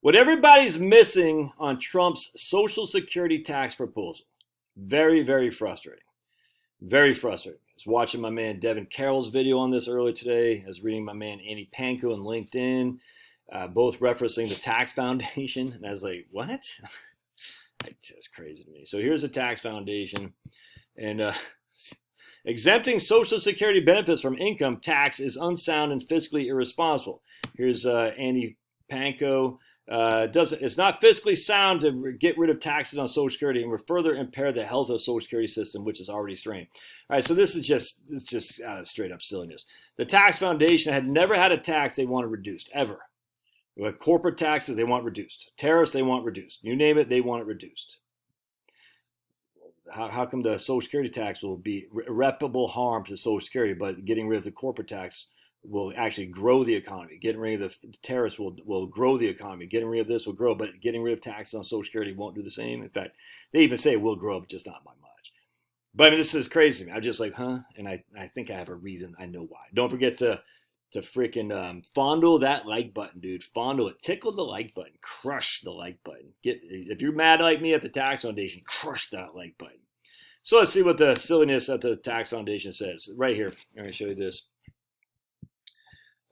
What everybody's missing on Trump's Social Security tax proposal. Very, very frustrating. Very frustrating. I was watching my man Devin Carroll's video on this earlier today. I was reading my man Andy Panko on LinkedIn, both referencing the tax foundation. And I was like, what? That's crazy to me. So here's the tax foundation. And exempting Social Security benefits from income tax is unsound and fiscally irresponsible. Here's Andy Panko. It's not fiscally sound to get rid of taxes on Social Security and will further impair the health of the Social Security system, which is already strained. All right, so this is just straight up silliness. The tax foundation had never had a tax they wanted reduced, ever. With corporate taxes, they want reduced. Tariffs, they want reduced. You name it, they want it reduced. How come the Social Security tax will be irreparable harm to Social Security, but getting rid of the corporate tax will actually grow the economy? Getting rid of the tariffs will grow the economy. Getting rid of this will grow, but getting rid of taxes on Social Security won't do the same. In fact, they even say it will grow, but just not by much. But I mean, this is crazy to me. I'm just like, huh? And I think I have a reason. I know why. Don't forget to freaking fondle that like button, dude. Fondle it. Tickle the like button. Crush the like button. If you're mad like me at the tax foundation, crush that like button. So let's see what the silliness at the tax foundation says. Right here. I'm going to show you this.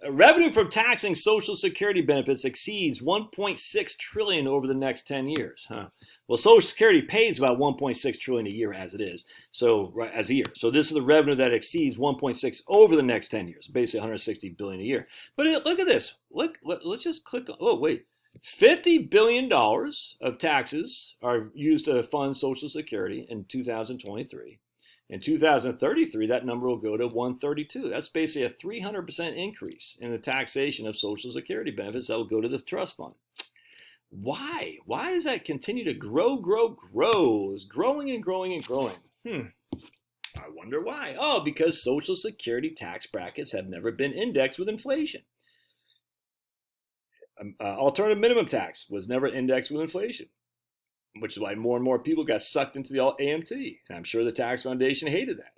Revenue from taxing Social Security benefits exceeds $1.6 trillion over the next 10 years. Well, Social Security pays about $1.6 trillion a year as it is. So as a year. So this is the revenue that exceeds $1.6 over the next 10 years, basically $160 billion a year. But look at this. Let's just click on. Oh wait, $50 billion of taxes are used to fund Social Security in 2023. In 2033, that number will go to 132. That's basically a 300% increase in the taxation of Social Security benefits that will go to the trust fund. Why? Why does that continue to grow? It's growing and growing and growing. I wonder why. Oh, because Social Security tax brackets have never been indexed with inflation. Alternative minimum tax was never indexed with inflation, which is why more and more people got sucked into the AMT. And I'm sure the tax foundation hated that.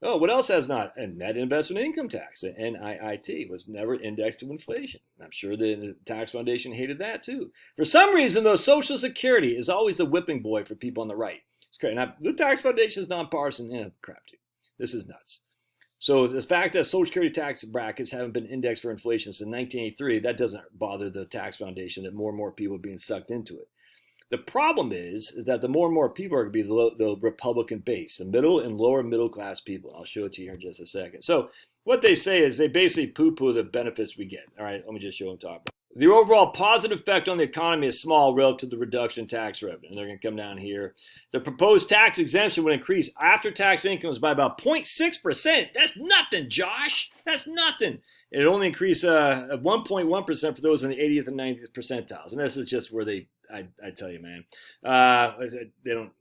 Oh, what else has not? A net investment income tax, the NIIT, was never indexed to inflation. I'm sure the tax foundation hated that too. For some reason, though, Social Security is always the whipping boy for people on the right. It's great. Now, the tax foundation is nonpartisan. Crap, dude. This is nuts. So the fact that Social Security tax brackets haven't been indexed for inflation since 1983, that doesn't bother the tax foundation that more and more people are being sucked into it. The problem is that the more and more people are going to be the Republican base, the middle and lower middle class people. I'll show it to you here in just a second. So what they say is they basically poo-poo the benefits we get. All right, let me just show them top. The overall positive effect on the economy is small relative to the reduction in tax revenue. And they're going to come down here. The proposed tax exemption would increase after-tax incomes by about 0.6%. That's nothing, Josh. That's nothing. It only increase 1.1% for those in the 80th and 90th percentiles. And this is just where I tell you, man, they don't,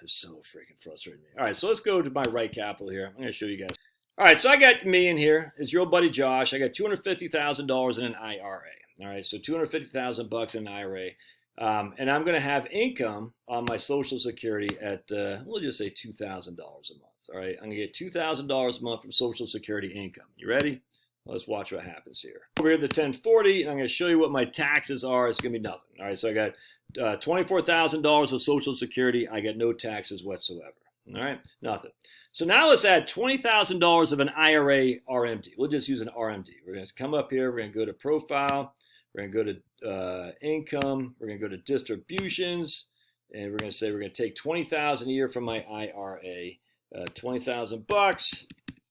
it's so freaking frustrating. All right, so let's go to my right capital here. I'm going to show you guys. All right, so I got me in here. It's your old buddy Josh. I got $250,000 in an IRA. All right, so $250,000 in an IRA. And I'm going to have income on my Social Security at, we'll just say $2,000 a month. All right, I'm going to get $2,000 a month from Social Security income. You ready? Let's watch what happens here. Over here, the 1040, and I'm going to show you what my taxes are. It's going to be nothing. All right, so I got $24,000 of Social Security. I got no taxes whatsoever. All right, nothing. So now let's add $20,000 of an IRA RMD. We'll just use an RMD. We're going to come up here. We're going to go to Profile. We're going to go to Income. We're going to go to Distributions. And we're going to say we're going to take $20,000 a year from my IRA. $20,000.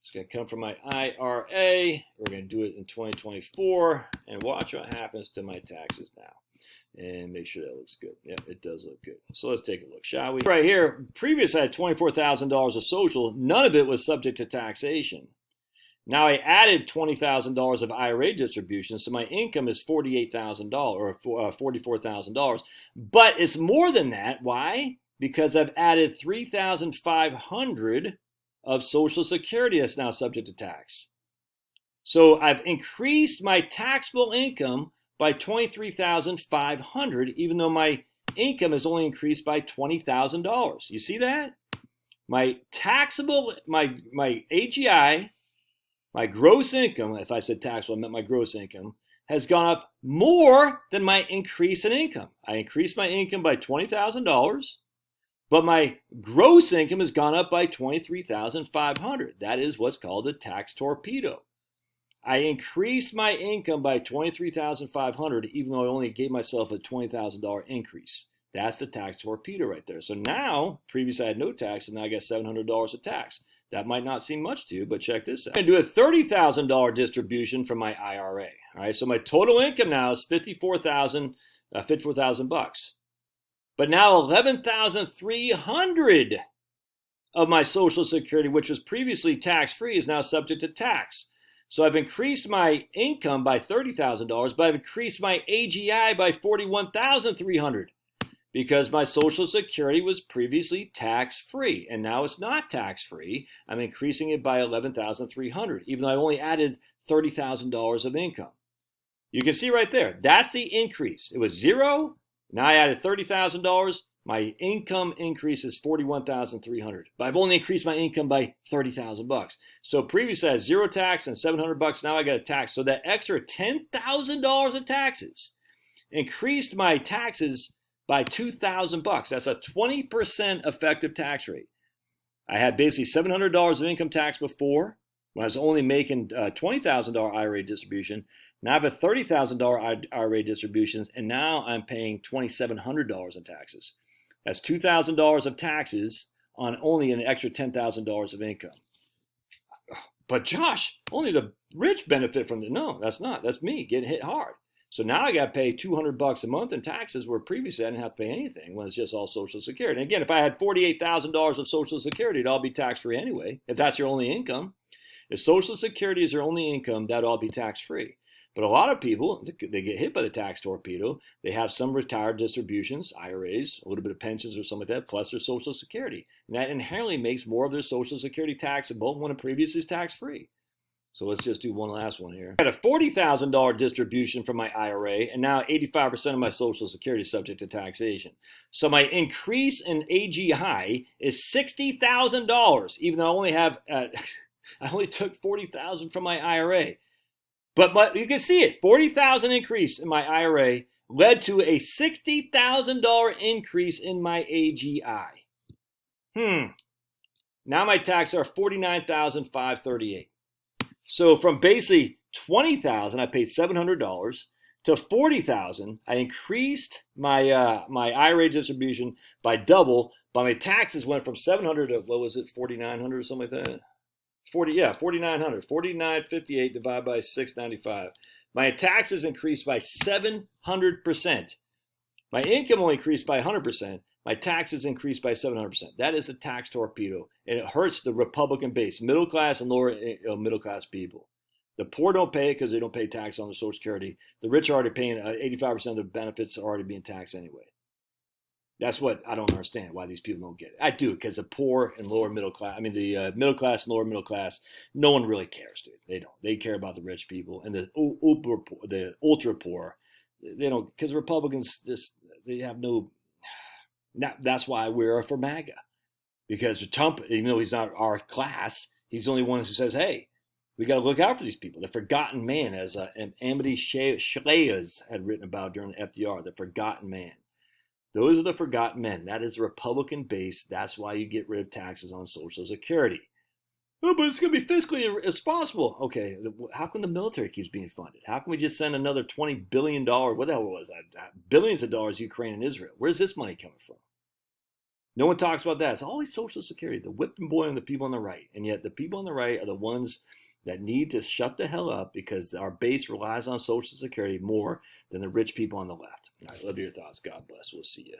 It's going to come from my IRA. We're going to do it in 2024 and watch what happens to my taxes now. And make sure that looks good. Yeah, it does look good. So let's take a look, shall we? Right here, previously I had $24,000 of social. None of it was subject to taxation. Now I added $20,000 of IRA distributions, so my income is $48,000 or $44,000. But it's more than that. Why? Because I've added $3,500 of Social Security that's now subject to tax. So I've increased my taxable income by $23,500, even though my income has only increased by $20,000. You see that? My taxable, my AGI, my gross income, if I said taxable, I meant my gross income, has gone up more than my increase in income. I increased my income by $20,000, but my gross income has gone up by $23,500. That is what's called a tax torpedo. I increased my income by $23,500, even though I only gave myself a $20,000 increase. That's the tax torpedo right there. So now, previously I had no tax, and now I got $700 of tax. That might not seem much to you, but check this out. I'm going to do a $30,000 distribution from my IRA. All right, so my total income now is $54,000 bucks. But now $11,300 of my Social Security, which was previously tax-free, is now subject to tax. So I've increased my income by $30,000, but I've increased my AGI by $41,300 because my Social Security was previously tax-free, and now it's not tax-free. I'm increasing it by $11,300, even though I only added $30,000 of income. You can see right there, that's the increase. It was zero, now I added $30,000. My income increase is $41,300, but I've only increased my income by $30,000. So previously I had zero tax and $700. Now I got a tax. So that extra $10,000 of taxes increased my taxes by $2,000. That's a 20% effective tax rate. I had basically $700 of income tax before when I was only making $20,000 IRA distribution. Now I have a $30,000 IRA distributions, and now I'm paying $2,700 in taxes. That's $2,000 of taxes on only an extra $10,000 of income. But Josh, only the rich benefit from it. No, that's not. That's me getting hit hard. So now I got to pay $200 a month in taxes, where previously I didn't have to pay anything when it's just all Social Security. And again, if I had $48,000 of Social Security, it'd all be tax-free anyway, if that's your only income. If Social Security is your only income, that'd all be tax-free. But a lot of people, they get hit by the tax torpedo. They have some retired distributions, IRAs, a little bit of pensions or something like that, plus their Social Security. And that inherently makes more of their Social Security taxable when it previously is tax-free. So let's just do one last one here. I had a $40,000 distribution from my IRA, and now 85% of my Social Security is subject to taxation. So my increase in AGI is $60,000, even though I only have, I only took $40,000 from my IRA. But you can see it, $40,000 increase in my IRA led to a $60,000 increase in my AGI. Now my taxes are $49,538. So from basically $20,000, I paid $700, to $40,000, I increased my my IRA distribution by double, but my taxes went from $700 to, what was it, $4,900 or something like that? $4,900. $4,958 divided by $695. My taxes increased by 700%. My income only increased by 100%. My taxes increased by 700%. That is a tax torpedo, and it hurts the Republican base, middle class and lower middle class people. The poor don't pay it because they don't pay tax on their Social Security. The rich are already paying 85% of the benefits are already being taxed anyway. That's what I don't understand, why these people don't get it. I do, because the poor and lower middle class, the middle class and lower middle class, no one really cares, dude. They don't. They care about the rich people and the ultra poor. They don't, because Republicans, they have no. That's why we're for MAGA, because Trump, even though he's not our class, he's the only one who says, "Hey, we got to look out for these people." The forgotten man, as Amity Shlaes had written about during the FDR, the forgotten man. Those are the forgotten men. That is the Republican base. That's why you get rid of taxes on Social Security. Oh, but it's going to be fiscally irresponsible. Okay, how come the military keeps being funded? How can we just send another $20 billion, what the hell was that, billions of dollars to Ukraine and Israel? Where's this money coming from? No one talks about that. It's always Social Security, the whipping boy and the people on the right. And yet the people on the right are the ones that need to shut the hell up, because our base relies on Social Security more than the rich people on the left. All right, love your thoughts. God bless. We'll see you.